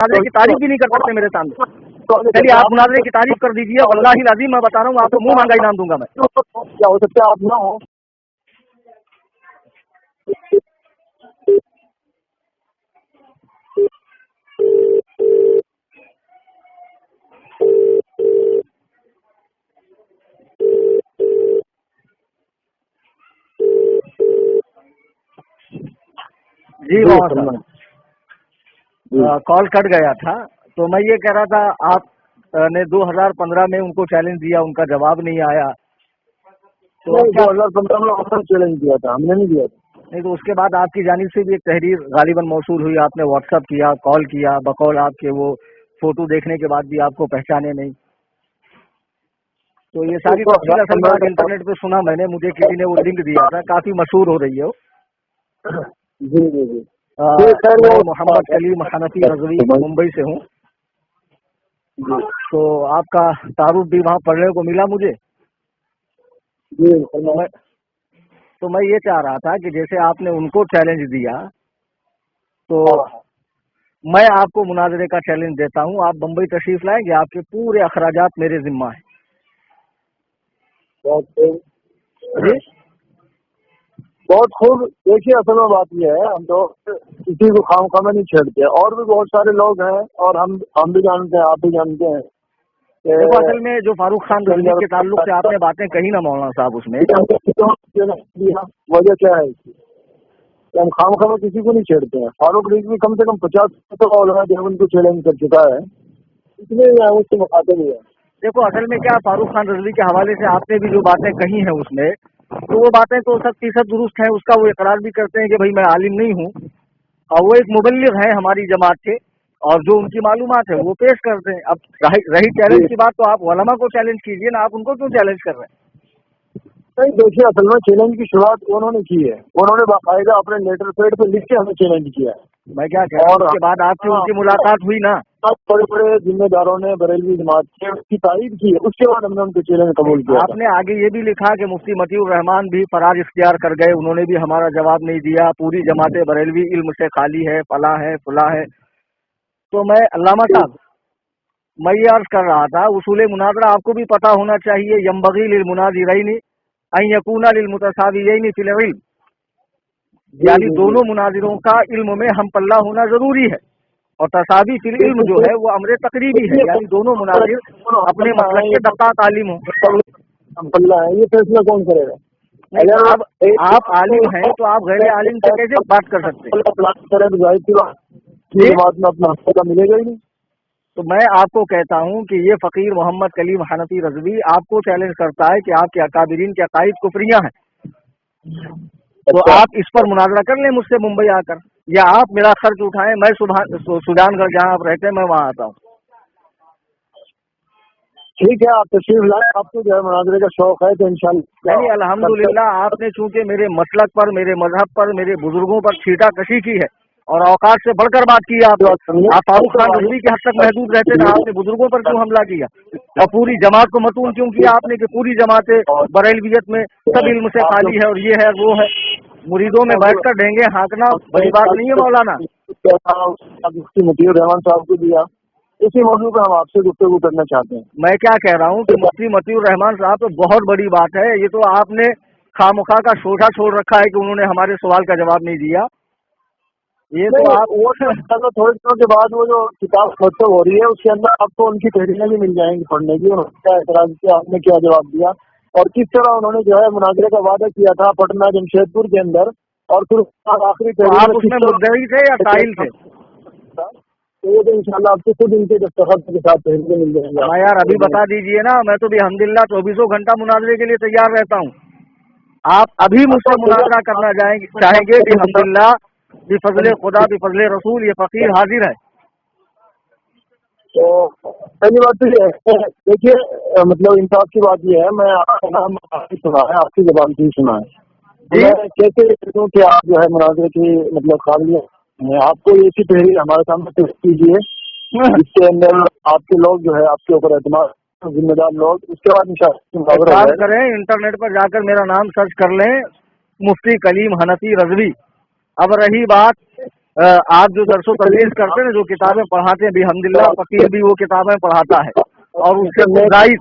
मुनाजरे की तारीफ भी नहीं कर सकते मेरे सामने। चलिए आप मुनाजरे की तारीफ कर दीजिए, वल्लाही लाज़िम मैं बता रहा हूँ आपको मुंह मांगा इनाम दूंगा मैं। क्या हो सकता है आप ना हो। जी मोहम्मद साहब, कॉल कट गया था, तो मैं ये कह रहा था आप ने 2015 में उनको चैलेंज दिया, उनका जवाब नहीं आया, तो 2015 में आपने चैलेंज दिया था, हमने नहीं दिया था। नहीं, तो उसके बाद आपकी जानिब से भी एक तहरीर गालिबन मौसूल हुई, आपने व्हाट्सअप किया, कॉल किया, बकौल आपके वो फोटो देखने के बाद भी आपको पहचाने नहीं। तो ये सारी तफसील असल में इंटरनेट पे सुना मैंने, मुझे किसी ने वो लिंक दिया था, काफी मशहूर हो रही है। जी जी जी। मैं मोहम्मद कलीम हनफी रजवी मुंबई से हूँ। तो आपका तारुफ भी वहाँ पढ़ने को मिला मुझे। तो मैं ये चाह रहा था कि जैसे आपने उनको चैलेंज दिया, तो मैं आपको मुनाजरे का चैलेंज देता हूँ। आप बम्बई तशरीफ लाएंगे, आपके पूरे अखराजात मेरे जिम्मा है। जी बहुत खूब। देखिए असल में बात यह है, हम तो किसी को खामखा में नहीं छेड़ते, और भी बहुत सारे लोग हैं, और हम भी जानते हैं, आप भी जानते हैं। देखो असल में जो फारूक खान रजवी के ताल्लुक से आपने बातें कही ना मौलाना साहब, उसमें वजह क्या है इसकी? हम खामखा में किसी को नहीं छेड़ते हैं। फारूक रजवी कम से कम 50 औलाद देवबंद को चैलेंज कर चुका है, इसलिए उससे मुखातिब है। देखो असल में क्या, फारूक खान रजवी के हवाले से आपने भी जो बातें कही हैं उसमें, तो वो बातें तो 100% दुरुस्त हैं, उसका वो इकरार भी करते हैं कि भाई मैं आलिम नहीं हूँ, और वो एक मुबल्लिग है हमारी जमात के, और जो उनकी मालूमात है वो पेश करते हैं। अब रही चैलेंज की बात, तो आप उलमा को चैलेंज कीजिए ना, आप उनको क्यों चैलेंज कर रहे हैं? नहीं देखिए, असल में चैलेंज की शुरुआत उन्होंने की है, उन्होंने बाकायदा अपने लेटर पैड पे लिख के हमें चैलेंज किया है। मैं क्या कह रहा हूँ, उसके बाद आपकी उनकी मुलाकात हुई ना, बड़े बड़े जिम्मेदारों ने बरेलवी जमात की उसकी तारीफ की है, उसके बाद हमने उनके चैलेंज कबूल किया। आपने आगे ये भी लिखा कि मुफ्ती मतीउर रहमान भी फरार इख्तियार कर गए, उन्होंने भी हमारा जवाब नहीं दिया, पूरी जमात बरेलवी इल्म से खाली है, फला है फुला है। तो मैं अल्लामा साहब, मैं ये अर्ज कर रहा था, उसूल मुनाजरा आपको भी पता होना चाहिए, यंबगी लिल मुनाजिरैनी अन यकूना लिल मुतसावियैनी फिल इल्म, यानी दोनों मुनाजिरों का इल्म में हम पल्ला होना जरूरी है, और तसावी फिल इल्म जो है वो अमरे तकरीबी है, यानी दोनों मुनाजिर अपने मतलब के दक्का तालीम हो। पल्ला है, ये फैसला कौन करेगा? अगर आप आलिम हैं तो आप गैर आलिम से कैसे बात कर सकते हैं? में अपना हक मिलेगा ही नहीं। तो मैं आपको कहता हूं कि ये फकीर मोहम्मद कलीम हनफी रजवी आपको चैलेंज करता है कि आपके अकाबिरीन के अकाइद कुफरियां हैं, तो आप इस पर मुनाजरा कर लें मुझसे मुंबई आकर, या आप मेरा खर्च उठाएं, मैं सुजानगढ़ जहां आप रहते हैं मैं वहां आता हूँ। ठीक है, आप तशरीफ लाए, आपको जो है मुनाजरे का शौक है तो इंशाल्लाह। नहीं, अल्हम्दुलिल्लाह आपने चूंकि मेरे मसलक पर, मेरे मजहब पर, मेरे बुजुर्गों पर छीटा कशी की है और औकात से बढ़कर बात की है। आप फारूक खान रजवी के हद तक महदूद रहते थे, आपने बुजुर्गों पर क्यों हमला किया, और पूरी जमात को मतून क्यों किया आपने कि पूरी जमात बरेलवियत में सब इल्म से खाली है और ये है वो है। मुरीदों में बैठकर ढेंगे हाँकना बड़ी बात नहीं है मौलाना। मतीउर रहमान साहब को दिया, इसी मौजूद पर हम आपसे गुफ्तगू करना चाहते हैं। मैं क्या कह रहा हूँ कि मुफ्ती मतीउर रहमान साहब तो बहुत बड़ी बात है, ये तो आपने खामखा का शोषा छोड़ रखा है कि उन्होंने हमारे सवाल का जवाब नहीं दिया। ये तो आप थोड़े दिनों के बाद वो जो किताब खत्म हो रही है उसके अंदर आपको उनकी तहरीरें भी मिल जाएंगी पढ़ने की, उन्होंने क्या एतराज किया, आपने क्या जवाब दिया, और किस तरह उन्होंने जो है मुनाजरे का वादा किया था पटना जमशेदपुर के अंदर, और फिर आखिरी आप उसमें मुद्दई थे या कायल थे? तो ये तो इंशाल्लाह आपको खुद इनके दस्तखत के साथ तहरीरें मिल जाएंगे। हाँ यार अभी बता दीजिए ना, मैं तो भी अल्हम्दुलिल्लाह 24 घंटा मुनाजरे के लिए तैयार रहता हूँ। आप अभी मुझसे मुनाजरा करना चाहेंगे कि अल्हम्दुलिल्लाह बिफजले खुदा बिफजले रसूल ये फकीर हाजिर है। तो पहली बात तो ये है, देखिए मतलब इंसाफ की बात ये है, मैं आपका नाम सुना है, आपकी जबान से ही सुना है, मैं कहते हूँ कि आप जो है मुनाजरे की मतलब काबिलियत है, आपको ऐसी तहरीर हमारे सामने पेश कीजिए जिसके अंदर आपके लोग जो है आपके ऊपर एतमाद जिम्मेदार लोग, उसके बाद इंशाल्लाह करें, इंटरनेट पर जाकर मेरा नाम सर्च कर लें, मुफ्ती कलीम हनफी रजवी। अब रही बात आप जो दरसो तदरीस करते हैं, जो किताबें पढ़ाते हैं, अल्हम्दुलिल्लाह फकीर भी वो किताबें पढ़ाता है और उससे गुजारिश।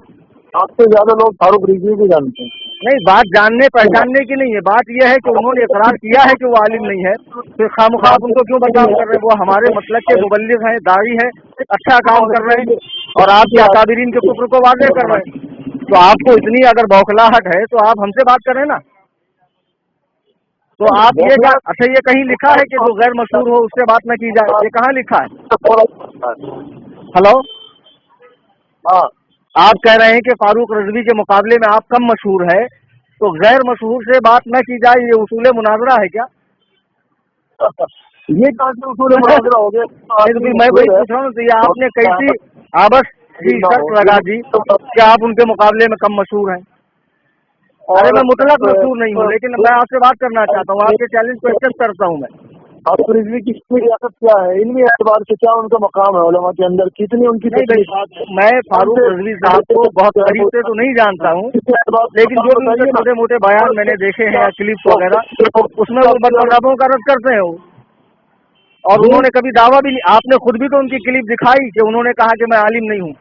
आपसे ज्यादा लोग फारूक रिजवी को जानते हैं। नहीं, बात जानने पहचानने की नहीं है, बात यह है कि उन्होंने इकरार किया है कि वो आलिम नहीं है, फिर खामखा आप उनको क्यों बदनाम कर रहे हैं? वो हमारे मसलक के मुबल्लिग हैं, दाई हैं, अच्छा काम कर रहे हैं और आपके अकाबिरीन के कुफ्र को वाज़ेह कर रहे हैं। तो आपको इतनी अगर बौखलाहट है तो आप हमसे बात करें ना। तो आप ये क्या, अच्छा ये कहीं लिखा है कि जो गैर मशहूर हो उससे बात न की जाए? ये कहाँ लिखा है? हेलो, हाँ, आप कह रहे हैं कि फारूक रजवी के मुकाबले में आप कम मशहूर है, तो गैर मशहूर से बात न की जाए, ये उसूल मुनाजरा है क्या? ये कहाँ से उसूल मुनाजरा हो गया? मैं वही पूछ रहा हूँ, तो ये आपने कैसी आबस की शर्त लगा दी कि आप उनके मुकाबले में कम मशहूर हैं? अरे मैं मुतलक मशहूर नहीं हूँ, लेकिन मैं आपसे बात करना चाहता हूँ, आपके चैलेंज को एक्सेप्ट करता हूँ मैं। फारूक रिजवी की रियासत क्या है, इल्मी एतबार से क्या उनका मकाम है उलमा के अंदर, कितनी उनकी तकलीफात है? मैं फारूक रजवी साहब को बहुत करीब से तो नहीं जानता हूँ, लेकिन जो भी उनके छोटे मोटे बयान मैंने देखे हैं या क्लिप्स वगैरह, उसमें वो बदमज़हबों का रद्द करते हैं वो। और उन्होंने कभी दावा भी नहीं, आपने खुद भी तो उनकी क्लिप दिखाई कि उन्होंने कहा कि मैं आलिम नहीं हूँ।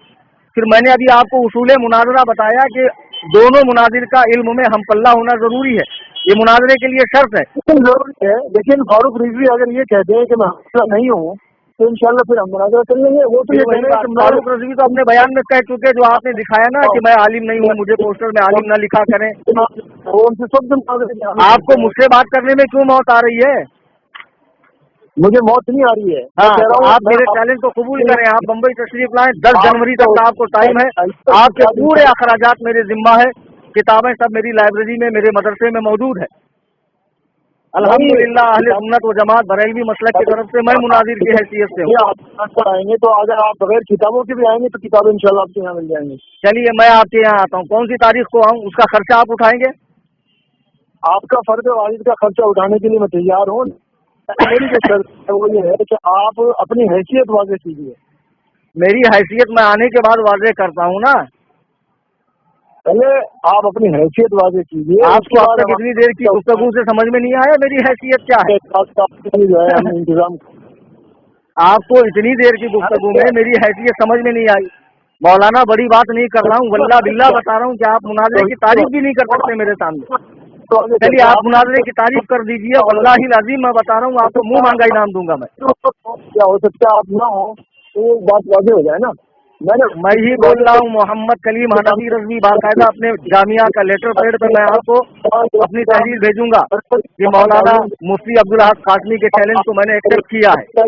फिर मैंने अभी आपको उसूल मुनाजरा बताया कि दोनों मुनाजिर का इल्म में हम पल्ला होना जरूरी है, ये मुनाजरे के लिए शर्त है। जरूरी है, लेकिन फारूक रिजवी अगर ये कहते हैं कि मैं हफ्ता नहीं हूँ तो इंशाल्लाह फिर हम मुनाजरा कर लेंगे। वो तो ये कह रहे हैं कि फारूक रजवी तो अपने बयान में कह चुके, जो आपने दिखाया ना कि मैं आलिम नहीं हूँ, मुझे पोस्टर में आलिम ना लिखा करें। वो उनसे सब आपको मुझसे बात करने में क्यों मौत आ रही है? मुझे मौत नहीं आ रही है। हाँ, आप मेरे चैलेंज को कबूल करें, आप बम्बई तशरीफ लाएं, 10 जनवरी तक का आपको टाइम है, आपके पूरे अखराजात मेरे जिम्मा है, किताबें सब मेरी लाइब्रेरी में, मेरे मदरसे में मौजूद है। अल्हम्दुलिल्लाह अहले सुन्नत व जमात बरेलवी मसलक की तरफ से मैं मुनाजिर की हैसियत से हूँ। आप आएंगे तो अगर आप बगैर किताबों के भी आएंगे तो किताबें इंशाल्लाह आपके यहाँ मिल जाएंगी। चलिए मैं आपके यहाँ आता हूँ, कौन सी तारीख को आऊँ, उसका खर्चा आप उठाएंगे? आपका फर्ज वालिद का खर्चा उठाने के लिए मैं तैयार हूँ। मेरी जो शर्त है वो ये है कि आप अपनी हैसियत वाज़ेह कीजिए। मेरी हैसियत मैं आने के बाद वाज़ेह करता हूँ ना। पहले आप अपनी हैसियत वाज़ेह कीजिए। आपको अब तक इतनी देर की गुफ्तगू से समझ में नहीं आया मेरी हैसियत क्या है? जो है हम इंतजाम, आपको इतनी देर की गुफ्तगू में मेरी हैसियत समझ में नहीं आई? मौलाना बड़ी बात नहीं कर रहा हूँ, वल्लाह बिल्लाह बता रहा हूँ कि आप मुनाजरे की तारीफ भी नहीं कर सकते मेरे सामने। चलिए आप मुनाजरे की तारीफ कर दीजिए, वल्लाही लाज़िम मैं बता रहा हूँ, आपको मुंह मांगा इनाम दूंगा मैं। क्या हो सकता है आप ना हो तो बात वाज़ेह हो जाए ना। मैं ही बोल रहा हूँ, मोहम्मद कलीम हनफी रज़वी, बाकायदा अपने जामिया का लेटर पैड पे मैं आपको अपनी तहरीर भेजूंगा कि मौलाना मुफ्ती अब्दुल हक कासमी के चैलेंज को मैंने एक्सेप्ट किया है।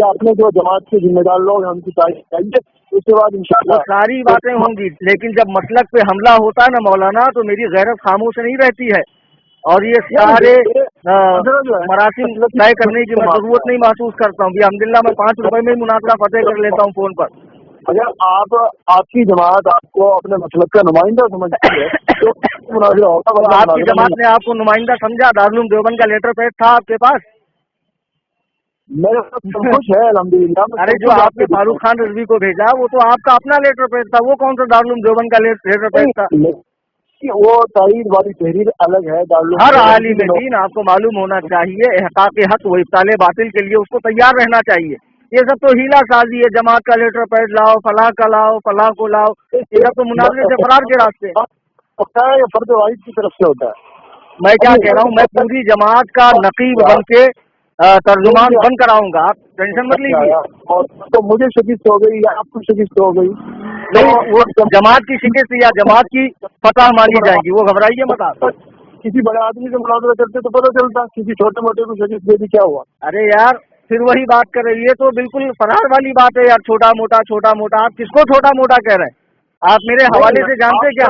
आपने जो जमात के जिम्मेदार लोग हैं उनकी तारीफ चाहिए, उसके बाद इंशाल्लाह सारी बातें होंगी, लेकिन जब मसलक पे हमला होता है ना मौलाना, तो मेरी गैरत खामोश नहीं रहती है, और ये सारे मरासिम तय करने की मैं जरूरत नहीं महसूस करता हूँ। अल्हम्दुलिल्लाह मैं 5 रुपए में ही मुनाजरा फतेह कर लेता हूँ फोन पर। अगर आपकी जमात आपको अपने मसलक का नुमाइंदा समझती है तो मुनाजरा होता है। आपकी जमात ने आपको नुमाइंदा समझा? दारुल उलूम देवबंद का लेटर पैड था आपके पास? मेरे पास सब कुछ है अल्हम्दुलिल्लाह। अरे जो आपने फारूक खान रजवी को भेजा वो तो आपका अपना लेटर पैड था, वो कौन सा दारुल उलूम देवबंद का लेटर पैड था? वो तहरीर वाली तहरीर अलग है। हर आलिम दीन आपको मालूम होना चाहिए, इहकाक़ हक व इब्ताल बातिल के लिए उसको तैयार रहना चाहिए। ये सब तो हीला साजी है, जमात का लेटर पैड लाओ, फलां का लाओ, फलां को लाओ, ये सब तो मुनाजरे से फरार के रास्ते होता है, ये फर्द वाहिद की तरफ से होता है। मैं क्या कह रहा हूँ, मैं पूरी जमात का नकीब बन के तर्जुमान बन कर आऊंगा, आप टेंशन मत लीजिए। तो मुझे शिकस्त हो गई या आपको शिकस्त हो गई? नहीं, वो जमात की शिकस्त या जमात की फतह मानी जाएगी, वो घबराइए मत आप। किसी बड़े आदमी से मुनाजरा करते तो पता चलता, किसी छोटे मोटे को शिकस्त दे दी क्या हुआ? अरे यार फिर वही बात कर रही है, तो बिल्कुल फरार वाली बात है यार। छोटा मोटा आप किसको छोटा मोटा कह रहे हैं? आप मेरे हवाले से जानते क्या?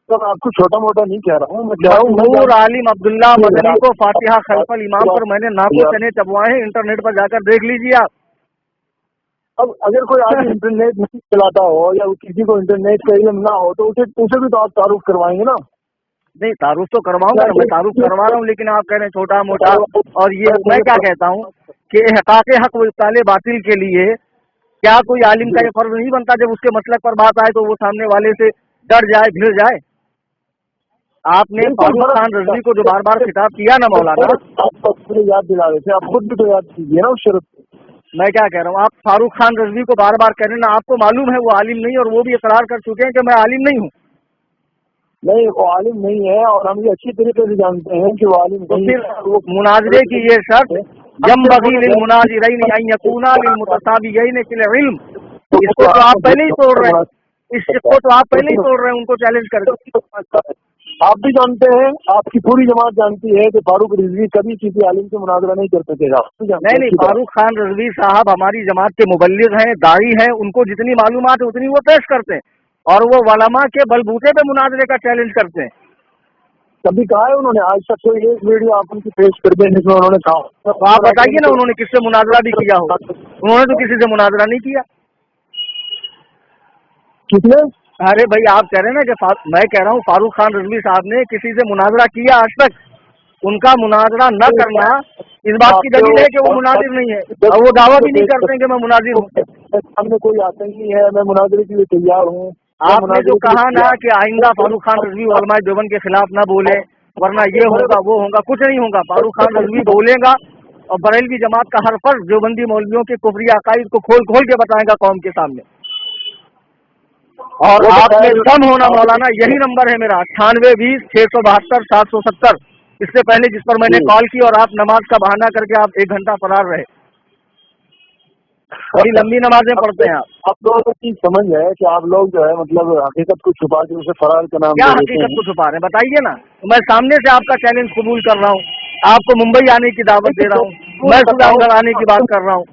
तो आपको छोटा मोटा नहीं कह रहा हूँ, नूर आलिम अब्दुल्ला मदनी को फातिहा खल्फल इमाम पर मैंने नाको चने चबवाए हैं, इंटरनेट पर जाकर देख लीजिए आप। अब अगर कोई आदमी इंटरनेट नहीं चलाता हो या किसी को इंटरनेट का इल्म ना हो तो उसे भी तो आप तारुफ करवाएंगे ना? नहीं, तारुफ तो करवाऊंगा, मैं तारुफ करवा रहा हूँ, लेकिन आप कह रहे हैं छोटा मोटा। और ये मैं क्या कहता हूँ कि इहकाक़ हक व इब्ताल बातिल के लिए क्या कोई आलिम का ये फर्ज नहीं बनता जब उसके मसलक पर बात आए तो वो सामने वाले से डर जाए, भिड़ जाए? आपने फारूक खान रजवी को जो बार बार खिताब किया ना मौलाना, आप याद दिला रहे थे, आप खुद भी तो याद कीजिए ना उस शर्त। मैं क्या कह रहा हूँ, आप फारूक खान रजवी को बार बार कह रहे हैं ना, आपको मालूम है वो आलिम नहीं, और वो भी इकरार कर चुके हैं कि मैं आलिम नहीं हूँ। नहीं, वो आलिम नहीं है, और हम ये अच्छी तरीके से जानते हैं कि वो आलिम तो नहीं फिर है। वो मुनाजरे की ये शर्त यंबगी लिल मुनाजिरैन अन यकूना लिल मुतसाबियैन फिल इल्म, इसको तो आप पहले ही तोड़ रहे हैं, इसको तो आप पहले ही तोड़ रहे हैं उनको चैलेंज करके। आप भी जानते हैं, आपकी पूरी जमात जानती है कि फारूक रिजवी कभी किसी आलिम से मुनाजरा नहीं कर सकेगा। नहीं, फारूक खान रजवी साहब हमारी जमात के मुबल्लिग हैं, दाई हैं, उनको जितनी मालूमात है उतनी वो पेश करते हैं, और वो वलमा के बलबूते पे मुनाजरे का चैलेंज करते हैं। कभी कहा है उन्होंने? आज तक कोई एक वीडियो आप उनकी पेश कर दें जिसमें उन्होंने कहा? तो आप बताइए ना उन्होंने किससे मुनाजरा भी किया हो? उन्होंने तो किसी से मुनाजरा नहीं किया। किसने? अरे भाई, आप कह रहे हैं ना कि मैं कह रहा हूँ फारूक खान रजवी साहब ने किसी से मुनाजरा किया आज तक? उनका मुनाजरा न करना इस बात की दलील है कि वो मुनाजिर नहीं है, और वो दावा भी नहीं करते कि मैं मुनाजिर हूँ। सामने कोई आतंकी है, मैं मुनाजरे के लिए तैयार हूँ। आपने जो कहा ना कि आइंदा फारूक खान रजवी उलमाए देवबंद के खिलाफ न बोले, वरना ये होगा वो होगा, कुछ नहीं होगा। फारूक खान रजवी बोलेगा और बरेलवी जमात का हर फर्ज देवबंदी मौलवियों के कुफरी अकाइद को खोल खोल के बताएगा कौम के सामने। और आप में दम होना मौलाना, यही नंबर है मेरा 9820-672-770। इससे पहले जिस पर मैंने कॉल की और आप नमाज का बहाना करके आप 1 घंटा फरार रहे। बड़ी लंबी नमाजें पढ़ते हैं आप लोगों की समझ है कि आप लोग जो है मतलब हकीकत को छुपा के उसे फरार का नाम क्या दे देते हकीकत हैं। को छुपा रहे हैं बताइए ना। मैं सामने से आपका चैलेंज कबूल कर रहा हूँ, आपको मुंबई आने की दावत दे रहा हूँ, मैं सुल्तानगढ़ आने की बात कर रहा हूँ।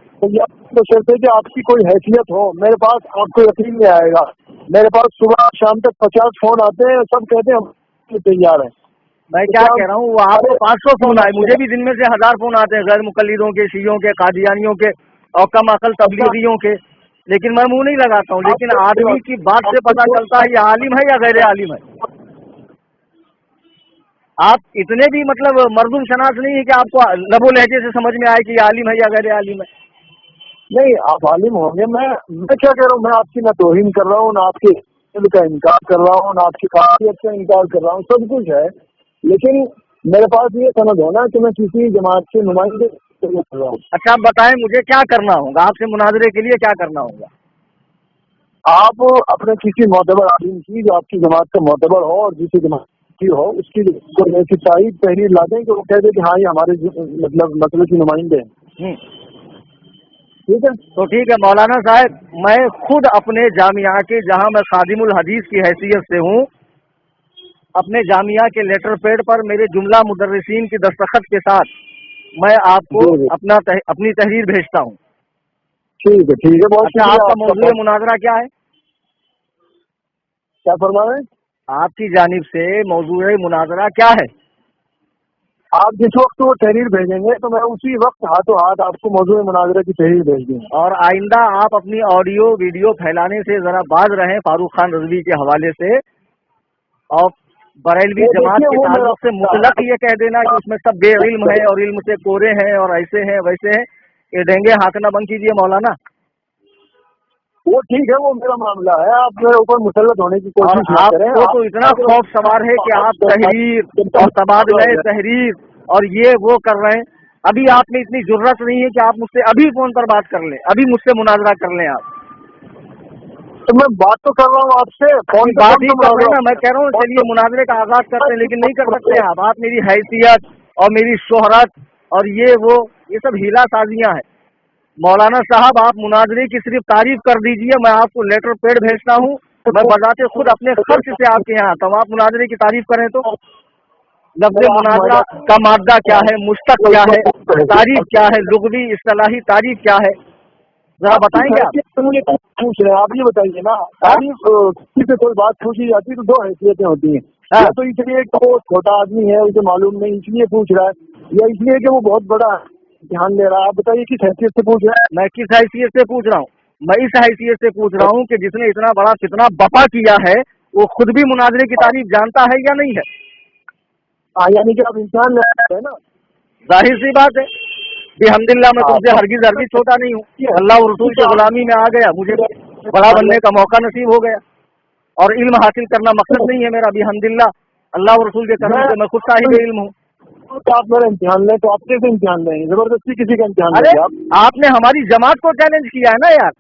तो शर्त है कि आपकी कोई हैसियत हो। मेरे पास आपको यकीन नहीं आएगा, मेरे पास सुबह शाम तक 50 फोन आते हैं, सब कहते हैं हम तैयार हैं। मैं क्या कह रहा हूँ, वो आपको 500 फोन आए, मुझे भी दिन में से 1000 फोन आते हैं, गैर मुकल्लिदों के, शियों के, कादियानियों के और कम अकल तबलीगियों के, लेकिन मैं मुंह नहीं लगाता हूँ। लेकिन आदमी की बात से पता चलता है ये आलिम है या गैर आलिम है। आप इतने भी मतलब मर्दूम शनास नहीं है कि आपको लबो लहजे से समझ में आए कि ये आलिम है या गैर आलिम है। नहीं, आप आलिम होंगे। मैं क्या कह रहा हूँ, मैं आपकी ना तौहीन कर रहा हूँ, ना आपके इल्म का इनकार कर रहा हूँ, ना आपकी काफियत का इनकार कर रहा हूँ, सब कुछ है। लेकिन मेरे पास ये समझ है ना कि मैं किसी जमात के नुमाइंदे कर रहा हूँ। अच्छा, आप बताएं मुझे क्या करना होगा, आपसे मुनाजरे के लिए क्या करना होगा? आप अपने किसी मोतबर आलिम की, जो आपकी जमात का मोतबर हो और जिसकी जमात की हो, उसकी कोई ऐसी तारीफ तहरीर ला दें कि वो कह दे कि हाँ ये हमारे मतलब मसले के नुमाइंदे हैं। ठीक है? तो ठीक है मौलाना साहब, मैं खुद अपने जामिया के, जहां मैं खादिमुल हदीस की हैसियत से हूँ, अपने जामिया के लेटर पैड पर मेरे जुमला मुदर्रिसीन की दस्तखत के साथ मैं आपको अपनी तहरीर भेजता हूँ। ठीक है, ठीक है, बहुत अच्छा, आपका मौजूद मुनाजरा क्या है? क्या फरमा रहे हैं? आपकी जानिब से मौजूद मुनाजरा क्या है? आप जिस वक्त वो तहरीर भेजेंगे तो मैं उसी वक्त हाथों हाथ आपको मौजूद मुनाजरा की तहरीर भेज दूंगा। और आइंदा आप अपनी ऑडियो वीडियो फैलाने से जरा बाज रहें फारूक खान रजवी के हवाले से, और बरेलवी जमात के ताल्लुक से मुतलक ये कह देना कि उसमें सब बेइल्म है और इल्म से कोरे हैं और ऐसे हैं वैसे हैं। ये डेंगे हाँकना बंद कीजिए मौलाना। वो ठीक है, वो मेरा मामला है, आप मेरे ऊपर मुसल्लत होने की कोशिश ना करें। आपको तो इतना खौफ सवार है कि आप तहरीर और तबादला तहरीर और ये वो कर रहे हैं। अभी आप में इतनी जरूरत नहीं है कि आप मुझसे अभी फोन पर बात कर लें, अभी मुझसे मुनाजरा कर लें आप। तो मैं बात तो कर रहा हूँ आपसे, फोन बात ही कर रहे हैं ना। मैं कह रहा हूँ चलिए मुनाजरे का आगाज करते हैं, लेकिन नहीं कर सकते आप मेरी हैसियत और मेरी शोहरत और ये वो ये सब हीला साजियां हैं। मौलाना साहब, आप मुनाजरे की सिर्फ तारीफ कर दीजिए, मैं आपको लेटर पैड भेजता हूँ, मैं बजाते खुद अपने खर्च से आपके यहाँ आता हूँ। आप मुनाजरे की तारीफ करें तो लफ्ज़ मुनाजरा का मादा क्या है, मुश्तक क्या है, तारीफ क्या है, लुग़वी इस्तिलाही तारीफ क्या है, जरा बताएंगे आप? मुझे पूछ रहे हैं, आप ये बताइए ना। तारीफ किसी से कोई बात पूछी जाती है तो 2 हैसियतें होती हैं। या तो इसलिए कि वो छोटा आदमी है, उसे मालूम नहीं इसलिए पूछ रहा है, या इसलिए कि वो बहुत बड़ा ध्यान ले रहा है। आप बताइए किस हैसियत से पूछ रहे हैं? मैं किस हैसियत से पूछ रहा हूँ? मैं इस हैसियत से पूछ रहा हूँ कि जिसने इतना बड़ा फितना बपा किया है वो खुद भी मुनाजरे की तारीफ जानता है या नहीं है? यानी कि आप इंसान है ना। जाहिर सी बात है, बिहम्दिल्लाह मैं तुमसे हरगिज हरगिज छोटा नहीं हूँ। अल्लाह और रसूल की गुलामी में आ गया, मुझे बड़ा बनने का मौका नसीब हो गया, और इल्म हासिल करना मकसद नहीं है मेरा, बिहम्दिल्लाह। अल्लाह और रसूल के करम से मैं खुद साहिब इल्म हूँ। तो आप मेरा इम्तिहान लें, तो आप कैसे इम्तिहान लेंगे? जबरदस्ती किसी का इम्तिहान अरे लेंगे आप? आपने हमारी जमात को चैलेंज किया है ना यार,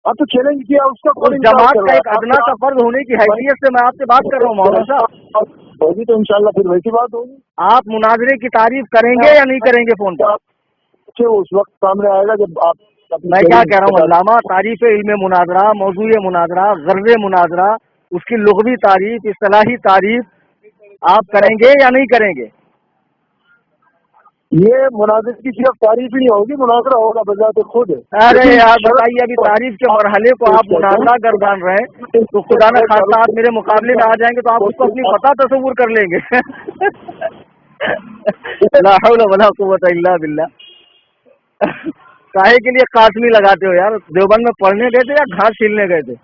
आप तो चैलेंज किया, उसका उस कौन इनकार जमात कर का रहा है? एक अदना सा फर्ज होने की हैसियत से मैं आपसे बात कर रहा हूँ मौलाना साहब। होगी तो इंशाल्लाह फिर वैसी बात होगी। आप मुनाजरे की तारीफ करेंगे या नहीं करेंगे फोन पर? उस वक्त सामने आएगा जब आप मैं क्या कह रहा हूँ अल्लामा, तारीफ इल्म मुनाजरा, मौजूए मुनाजरा, गर्ज़े मुनाजरा, उसकी लुग़वी तारीफ, इस्तिलाही तारीफ आप करेंगे या नहीं करेंगे? ये मुनाजिर की सिर्फ तारीफ ही नहीं होगी, मुनाजरा होगा बजाते खुद। अरे यार बताइए, अभी तारीफ के मरहले को आप मुनाजरा गर्दान रहे हैं, तो खुदा न खास्ता आप मेरे मुकाबले में आ जाएंगे तो आप उसको अपनी फतह तस्वुर कर लेंगे। ला हौला वला कुव्वता इल्ला बिल्लाह। काहे के लिए कासमी लगाते हो यार? देवबंद में पढ़ने गए थे या घास छीलने गए थे?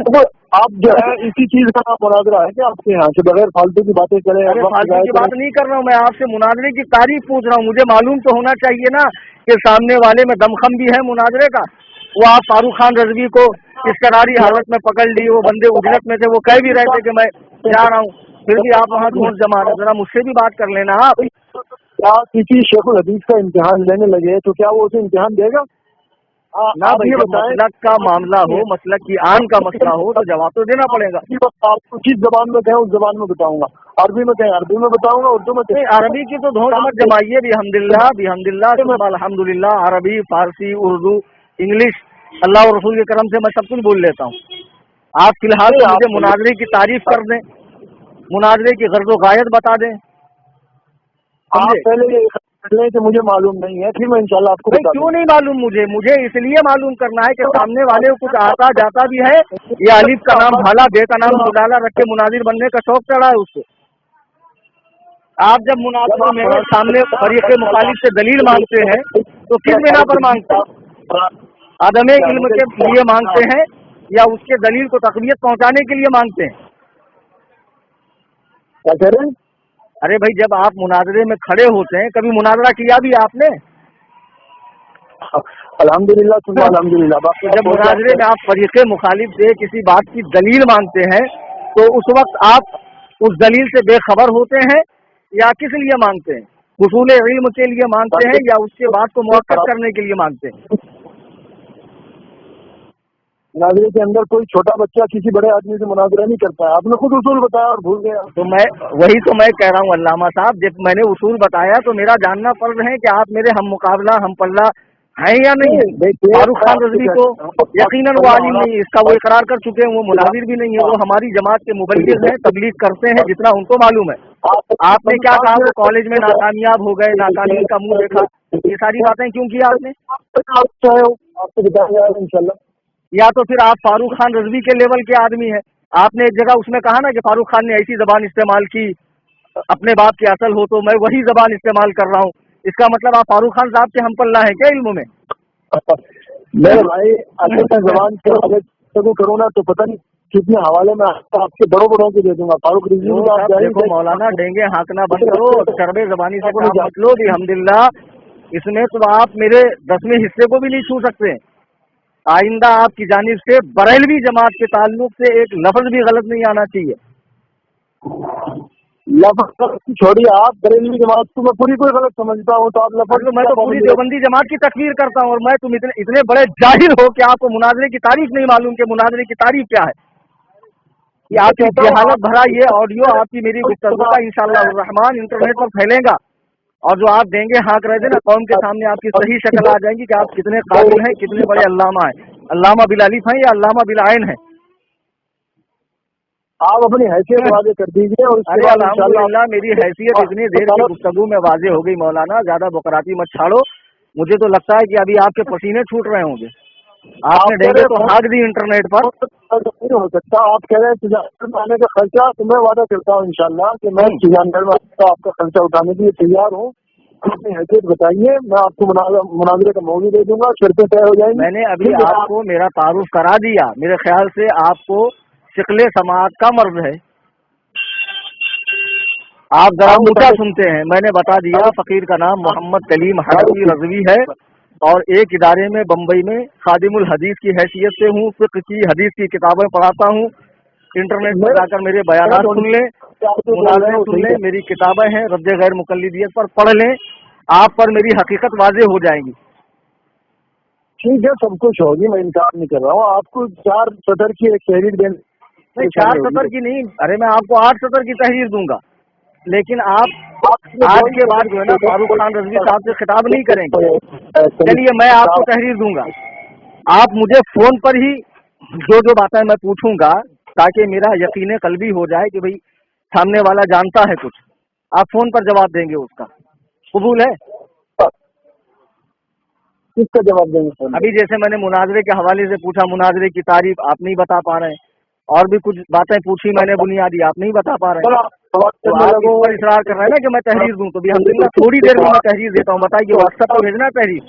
तो आप जो है इसी चीज का मुनाजरा है कि आपके यहाँ से बगैर फालतू की बातें करें? अरे फालतू की बात नहीं कर रहा हूँ मैं, आपसे मुनाजरे की तारीफ पूछ रहा हूँ। मुझे मालूम तो होना चाहिए ना कि सामने वाले में दमखम भी है मुनाजरे का। वो आप फारूक खान रजवी को इस करारी हालत में पकड़ ली, वो बंदे उजरत में थे, वो कह भी रहे थे कि मैं जा रहा हूँ, फिर भी आप वहाँ ढूंढ जमा रहे। जरा मुझसे भी बात कर लेना आप। क्या किसी शेखुल हदीस का इम्तिहान लेने लगे तो क्या वो उसे इम्तिहान देगा? ना भाई, जब मसलक का मामला हो, मसलक की आन का मसला हो तो जवाब तो देना पड़ेगा। आपको जिस जबान में कहें उस जबान में बताऊंगा, अरबी में कहें अरबी में बताऊंगा, उर्दू में नहीं, अरबी की तो धोख मत जमाइए। बिहम्दिल्लाह बिहम्दिल्लाह सुब्हान अल्हम्दुलिल्लाह, अरबी, फारसी, उर्दू, इंग्लिश, अल्लाह और रसूल के करम से मैं सब कुछ बोल लेता हूँ। आप फिलहाल तो मुझे मुनाजरे की तारीफ कर दें, मुनाजरे की गर्ज़ व गायत बता दें। आप पहले ये लें कि मुझे मालूम नहीं है, फिर मैं इंशाल्लाह आपको नहीं, क्यों नहीं मालूम? मुझे इसलिए मालूम करना है कि सामने वाले को कुछ आता जाता भी है, या अलिफ का नाम भाला, बे का नाम मुलाला रख के मुनाजिर बनने का शौक चढ़ा है उसको। आप जब मुनाजिर में सामने फरीक़ मुखालिफ से दलील मांगते हैं तो किस बिना पर मांगते हैं? आदम इल्म के लिए मांगते हैं या उसके दलील को तक़वियत पहुंचाने के लिए मांगते हैं? क्या कह रहे हैं? अरे भाई, जब आप मुनाजरे में खड़े होते हैं, कभी मुनाजरा किया भी आपने? अल्हम्दुलिल्लाह सुबह अल्हम्दुलिल्लाह। जब मुनाजरे में आप फरीक़े मुखालिफ से किसी बात की दलील मांगते हैं तो उस वक्त आप उस दलील से बेखबर होते हैं या किस लिए मांगते हैं? हुसूल इल्म के लिए मांगते हैं या उसके बात को मुअक्कद करने के लिए मांगते हैं? मुनाजरे के अंदर कोई छोटा बच्चा किसी बड़े आदमी से मुनाजरा नहीं करता है। आपने खुद उसूल बताया और भूल गया। तो मैं वही तो मैं कह रहा हूँ अल्लामा साहब, जब मैंने उसूल बताया तो मेरा जानना फर्ज है कि आप मेरे हम मुकाबला, हम पल्ला हैं या नहीं है। फारूक खान रजवी को यकीनन वो आलिम नहीं, इसका वो इकरार कर चुके हैं, वो मुनाजिर भी नहीं है, वो हमारी जमात के मुबल्लिग हैं, तबलीग करते हैं जितना उनको मालूम है। आपने क्या कहा? वो कॉलेज में नाकामयाब हो गए, नाकामी का मुंह देखा, ये सारी बातें क्यों की आपने? आपको बताया इंशाल्लाह। या तो फिर आप फारूक खान रजवी के लेवल के आदमी हैं। आपने एक जगह उसमें कहा ना कि फारूक खान ने ऐसी जबान इस्तेमाल की, अपने बाप के असल हो, तो मैं वही जबान इस्तेमाल कर रहा हूँ। इसका मतलब आप फारूक खान साहब के हम पल्ला है क्या इल्म में? मेरे भाई अगर मैं जबान को करूँ ना तो पता नहीं कितने हवाले में आपके बड़ों बड़ों को दे दूंगा। फारूक रजवी को आप देखो मौलाना, डेंगे हाँकना बंद करो, चरबे जबानी से काम मत लो। अल्हम्दुलिल्लाह, इसमें तो आप मेरे 10वें हिस्से को भी नहीं छू सकते। आइंदा आपकी जानिब से बरेलवी जमात के ताल्लुक से एक लफ्ज भी गलत नहीं आना चाहिए। लफ्ज छोड़िए, आप बरेलवी जमात को मैं पूरी कोई गलत समझता हूँ तो आप लफ्ज। मैं तो पूरी देवबंदी जमात की तकफीर करता हूँ, और मैं तुम इतने बड़े जाहिल हो कि आपको मुनाजरे की तारीफ नहीं मालूम कि मुनाजरे की तारीफ क्या है। ये आपकी जहालत भरा ये ऑडियो आपकी मेरी गुफ्तगू का इंशाअल्लाह रहमान इंटरनेट पर फैलेगा, और जो आप देंगे हाँक रहे थे ना कौम के सामने, आपकी सही शक्ल आ जाएगी कि आप कितने काबिल हैं, कितने बड़े अल्लामा हैं। अल्लामा बिल अलिफ हैं या अल्लामा बिल आइन हैं? आप अपनी हैसियत वाज़े कर दीजिए। और अरे अल्हम्दुलिल्लाह, मेरी हैसियत इतनी देर की गुफ्तगू में वाज़े हो गई मौलाना। ज्यादा बकराती मत छाड़ो। मुझे तो लगता है कि अभी आपके पसीने छूट रहे होंगे। आपने देंगे तो भाग दी इंटरनेट पर। नहीं हो सकता। आप कह रहे हैं सुजानगढ़ में आने का खर्चा, तो मैं वादा करता हूँ इंशाल्लाह कि मैं सुजानगढ़ में आपका खर्चा उठाने के लिए तैयार हूँ। अपनी हैसियत बताइए, मैं आपको मुनाजरे का मौजू दे दूंगा, शर्तें तय हो जाएंगी। मैंने अभी आपको मेरा तारुफ करा दिया। मेरे ख्याल से आपको शिकले समात का मर्ज है, आप जरा ऊंचा सुनते हैं। मैंने बता दिया, फकीर का नाम मोहम्मद कलीम हनफी रजवी है और एक इदारे में बम्बई में खादिमुल हदीस की हैसियत से हूँ। फिक्र की हदीस की किताबें पढ़ाता हूँ। इंटरनेट पर जाकर मेरे बयानात सुन लें, मुनाज़रे सुन लें, मेरी किताबें हैं रद्द गैर मुकल्लिदियत पर, पढ़ लें, आप पर मेरी हकीकत वाज़ेह हो जाएगी। ठीक है, सब कुछ होगी, मैं इनकार नहीं कर रहा हूँ। आपको 4 सतर की एक तहरीर देने नहीं 4 सतर की नहीं, अरे मैं आपको 8 सतर की तहरीर दूंगा, लेकिन आप आज के बाद जो है ना फारूक खान रजवी साहब से खिताब नहीं करेंगे। चलिए मैं आपको तहरीर दूंगा, आप मुझे फोन पर ही जो बातें मैं पूछूंगा ताकि मेरा यकीन कल्बी हो जाए कि भाई सामने वाला जानता है कुछ, आप फोन पर जवाब देंगे, उसका कबूल है? किसका जवाब देंगे? अभी जैसे मैंने मुनाजरे के हवाले से पूछा, मुनाजरे की तारीफ आप नहीं बता पा रहे हैं, और भी कुछ बातें पूछी मैंने बुनियादी, आप नहीं बता पा रहे हैं, तो आप इस पर इसरार कर रहे हैं ना कि मैं तहरीर दूं, तो भी अल्हम्दुलिल्लाह थोड़ी देर में मैं तहरीर देता हूँ। बताइए व्हाट्सएप पर भेजना है तहरीर?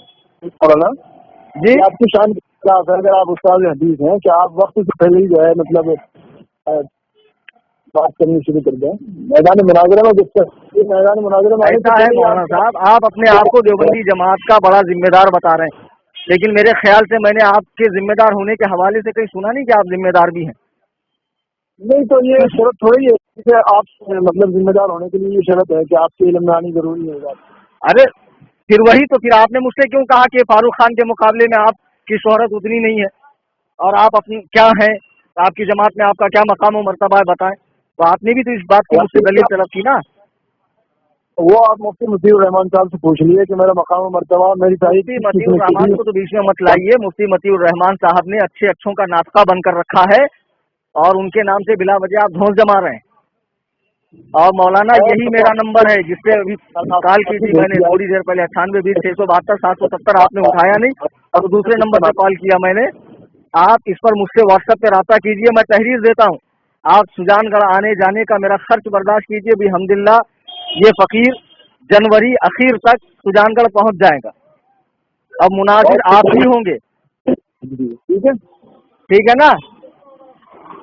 जी आपकी शान अगर आप उस्ताद हदीस हैं, क्या आप वक्त से पहले ही जो है मतलब बात करनी शुरू कर दें मैदान मुनाजरा में? मैदान मुनाजरा में ऐसा है मौलाना साहब, आप अपने आप को देवबंदी जमात का बड़ा जिम्मेदार बता रहे हैं, लेकिन मेरे ख्याल से मैंने आपके जिम्मेदार होने के हवाले से कहीं सुना नहीं कि आप जिम्मेदार भी हैं। नहीं, तो ये शर्त थोड़ी है कि आप मतलब जिम्मेदार होने के लिए ये शर्त है कि आपके इल्म में आनी जरूरी है। अरे फिर वही तो, फिर आपने मुझसे क्यों कहा कि फारूक खान के मुकाबले में आपकी शोहरत उतनी नहीं है, और आप अपनी क्या हैं, आपकी जमात में आपका क्या मकाम और मर्तबा है, बताएं। तो आपने भी तो इस बात की मुझसे दलील तलब की ना। वो आप मुफ्ती मतीउर रहमान साहब से पूछ लिए कि मेरा मकाम और मर्तबा मेरी मुफ्ती मतीउर रहमान को तो बीच में मत लाइए। मुफ्ती मतीउर रहमान साहब ने अच्छे अच्छों का नातका बनकर रखा है, और उनके नाम से बिला वजह आप धौंस जमा रहे हैं। और मौलाना यही मेरा नंबर है जिससे अभी कॉल की थी मैंने थोड़ी देर पहले, 9820 672 770, आपने उठाया नहीं, और दूसरे नंबर पे कॉल किया मैंने। आप इस पर मुझसे व्हाट्सएप पे राब्ता कीजिए, मैं तहरीर देता हूँ। आप सुजानगढ़ आने जाने का मेरा खर्च बर्दाश्त कीजिए भी, अल्हम्दुलिल्लाह ये फकीर जनवरी अखीर तक सुजानगढ़ पहुंच जाएगा। अब मुनाजिर आप ही होंगे, ठीक है? ठीक है ना?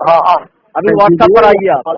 हाँ, अभी व्हाट्सएप पर आइए आप।